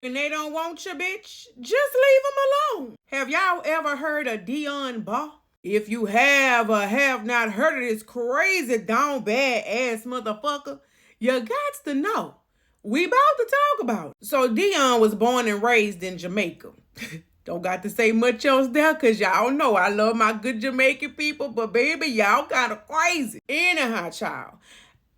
And they don't want you, bitch, just leave them alone. Have y'all ever heard of Dion Ball? If you have or have not heard of this crazy down bad ass motherfucker, you got to know. We about to talk about it. So Dion was born and raised in Jamaica. Don't got to say much else there because y'all know I love my good Jamaican people, but baby, y'all kind of crazy. Anyhow, child.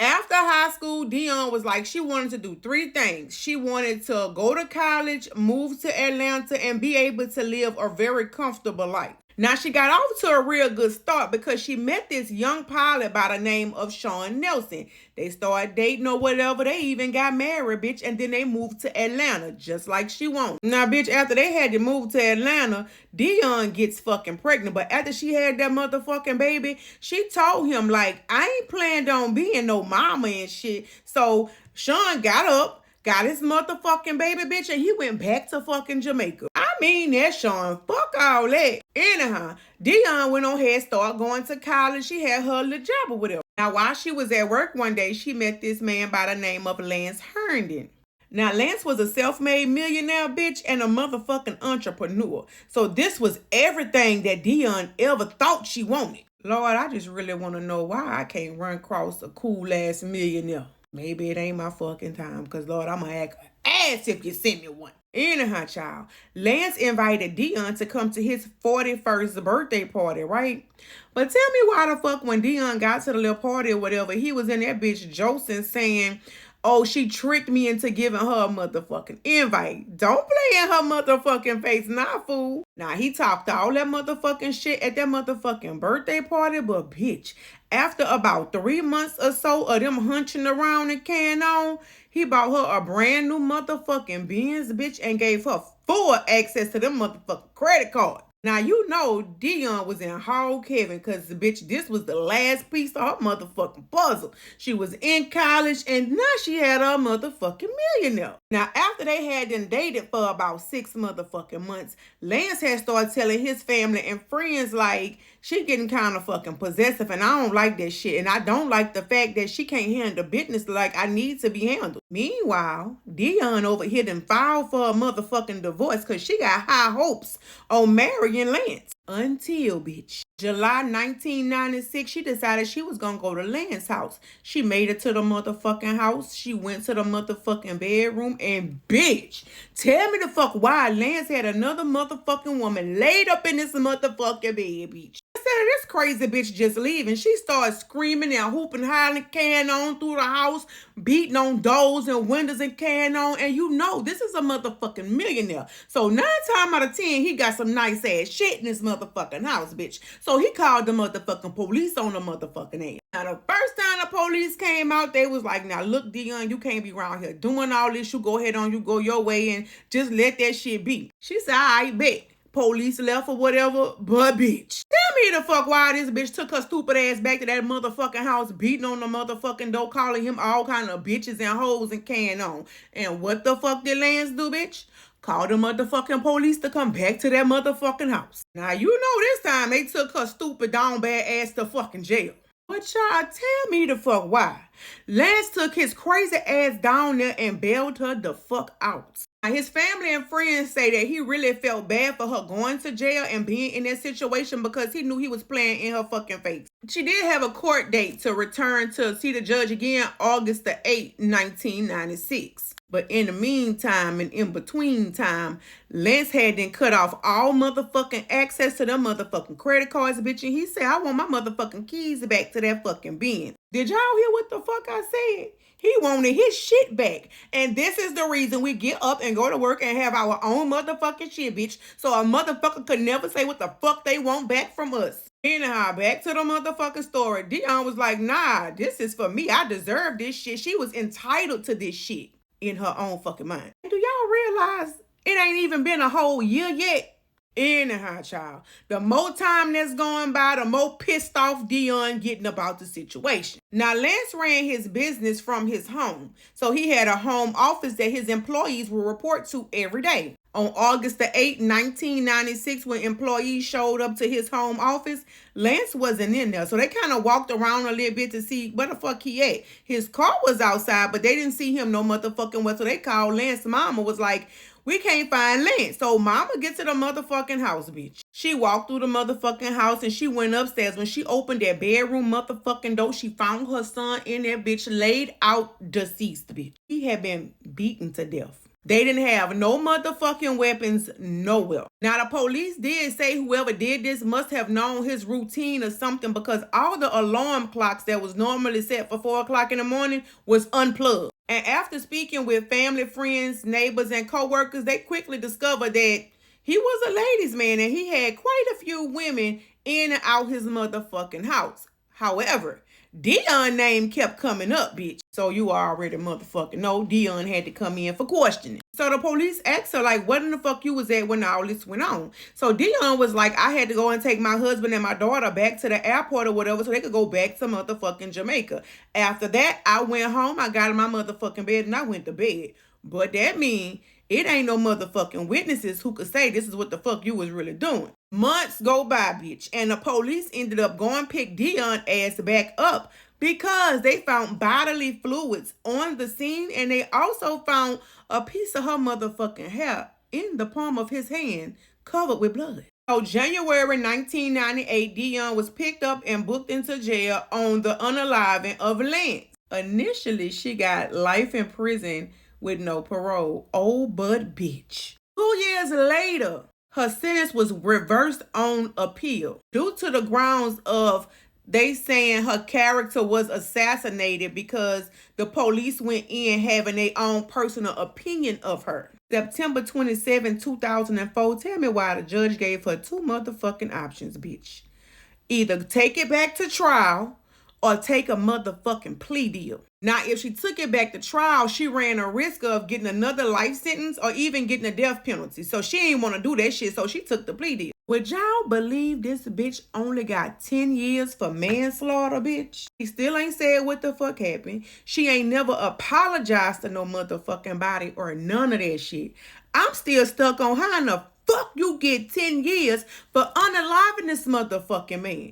After high school, Dion was like, she wanted to do three things. She wanted to go to college, move to Atlanta, and be able to live a very comfortable life. Now, she got off to a real good start because she met this young pilot by the name of Sean Nelson. They started dating or whatever. They even got married, bitch, and then they moved to Atlanta, just like she wanted. Now, bitch, after they had to move to Atlanta, Dion gets fucking pregnant. But after she had that motherfucking baby, she told him, like, I ain't planned on being no mama and shit. So Sean got up, got his motherfucking baby, bitch, and he went back to fucking Jamaica. I mean that, Sean. Fuck all that. Anyhow, Dion went on ahead, started going to college. She had her little job or whatever. Now, while she was at work one day, she met this man by the name of Lance Herndon. Now, Lance was a self-made millionaire, bitch, and a motherfucking entrepreneur. So this was everything that Dion ever thought she wanted. Lord, I just really want to know why I can't run across a cool-ass millionaire. Maybe it ain't my fucking time, because, Lord, I'm going to act ass if you send me one. Anyhow, child, Lance invited Dion to come to his 41st birthday party, right? But tell me why the fuck when Dion got to the little party or whatever, he was in that bitch Joseph saying, oh, she tricked me into giving her a motherfucking invite. Don't play in her motherfucking face, nah, fool. Now, he talked all that motherfucking shit at that motherfucking birthday party, but bitch, after about 3 months or so of them hunching around and carrying on, he bought her a brand new motherfucking Benz, bitch, and gave her full access to them motherfucking credit card. Now, you know Dion was in hog heaven because, bitch, this was the last piece of her motherfucking puzzle. She was in college and now she had a motherfucking millionaire. Now, after they had been dated for about 6 motherfucking months, Lance had started telling his family and friends, like, she getting kind of fucking possessive and I don't like that shit. And I don't like the fact that she can't handle business like I need to be handled. Meanwhile, Dion over here done filed for a motherfucking divorce because she got high hopes on marrying Lance. Until, bitch, July 1996, she decided she was gonna go to Lance's house. She made it to the motherfucking house. She went to the motherfucking bedroom and, bitch, tell me the fuck why Lance had another motherfucking woman laid up in this motherfucking bed, bitch. Instead of this crazy bitch just leaving, she started screaming and hooping, hollering, carrying on through the house, beating on doors and windows and carrying on. And you know, this is a motherfucking millionaire. So 9 times out of 10, he got some nice ass shit in his motherfucking house, bitch. So he called the motherfucking police on the motherfucking ass. Now, the first time the police came out, they was like, now look, Dion, you can't be around here doing all this. You go ahead on, you go your way and just let that shit be. She said, I bet. Police left or whatever, but bitch. Tell me the fuck why this bitch took her stupid ass back to that motherfucking house, beating on the motherfucking door, calling him all kind of bitches and hoes and carrying on. And what the fuck did Lance do, bitch? Call the motherfucking police to come back to that motherfucking house. Now, you know this time they took her stupid down bad ass to fucking jail. But y'all tell me the fuck why. Lance took his crazy ass down there and bailed her the fuck out. Now, his family and friends say that he really felt bad for her going to jail and being in that situation because he knew he was playing in her fucking face. She did have a court date to return to see the judge again August the 8th, 1996. But in the meantime and in between time, Lance had then cut off all motherfucking access to them motherfucking credit cards, bitch. And he said, I want my motherfucking keys back to that fucking Benz. Did y'all hear what the fuck I said? He wanted his shit back. And this is the reason we get up and go to work and have our own motherfucking shit, bitch. So a motherfucker could never say what the fuck they want back from us. Anyhow, back to the motherfucking story. Dion was like, nah, this is for me. I deserve this shit. She was entitled to this shit in her own fucking mind. Do y'all realize it ain't even been a whole year yet? Anyhow, child, the more time that's going by, the more pissed off Dion getting about the situation. Now, Lance ran his business from his home. So he had a home office that his employees will report to every day. On August the 8th, 1996, when employees showed up to his home office, Lance wasn't in there. So they kind of walked around a little bit to see where the fuck he at. His car was outside, but they didn't see him no motherfucking well. So they called Lance's mama, was like, We can't find Lance. So mama gets to the motherfucking house, bitch. She walked through the motherfucking house and she went upstairs. When she opened that bedroom motherfucking door, she found her son in there, bitch, laid out deceased, bitch. He had been beaten to death. They didn't have no motherfucking weapons nowhere. Now, the police did say whoever did this must have known his routine or something, because all the alarm clocks that was normally set for 4 o'clock in the morning was unplugged. And after speaking with family, friends, neighbors, and co-workers, they quickly discovered that he was a ladies' man and he had quite a few women in and out his motherfucking house. However, Dion name kept coming up, bitch. So you already motherfucking know Dion had to come in for questioning. So the police asked her, like, what in the fuck you was at when all this went on? So Dion was like, I had to go and take my husband and my daughter back to the airport or whatever so they could go back to motherfucking Jamaica. After that, I went home, I got in my motherfucking bed, and I went to bed. But that means it ain't no motherfucking witnesses who could say this is what the fuck you was really doing. Months go by, bitch, and the police ended up going pick Dion ass back up because they found bodily fluids on the scene, and they also found a piece of her motherfucking hair in the palm of his hand covered with blood. So January 1998, Dion was picked up and booked into jail on the unaliving of Lance. Initially, she got life in prison with no parole. Oh, but bitch. 2 years later, her sentence was reversed on appeal due to the grounds of they saying her character was assassinated because the police went in having their own personal opinion of her. September 27, 2004, tell me why the judge gave her 2 motherfucking options, bitch. Either take it back to trial or take a motherfucking plea deal. Now, if she took it back to trial, she ran a risk of getting another life sentence or even getting a death penalty. So she ain't want to do that shit, so she took the plea deal. Would y'all believe this bitch only got 10 years for manslaughter, bitch? She still ain't said what the fuck happened. She ain't never apologized to no motherfucking body or none of that shit. I'm still stuck on how in the fuck you get 10 years for unaliving this motherfucking man.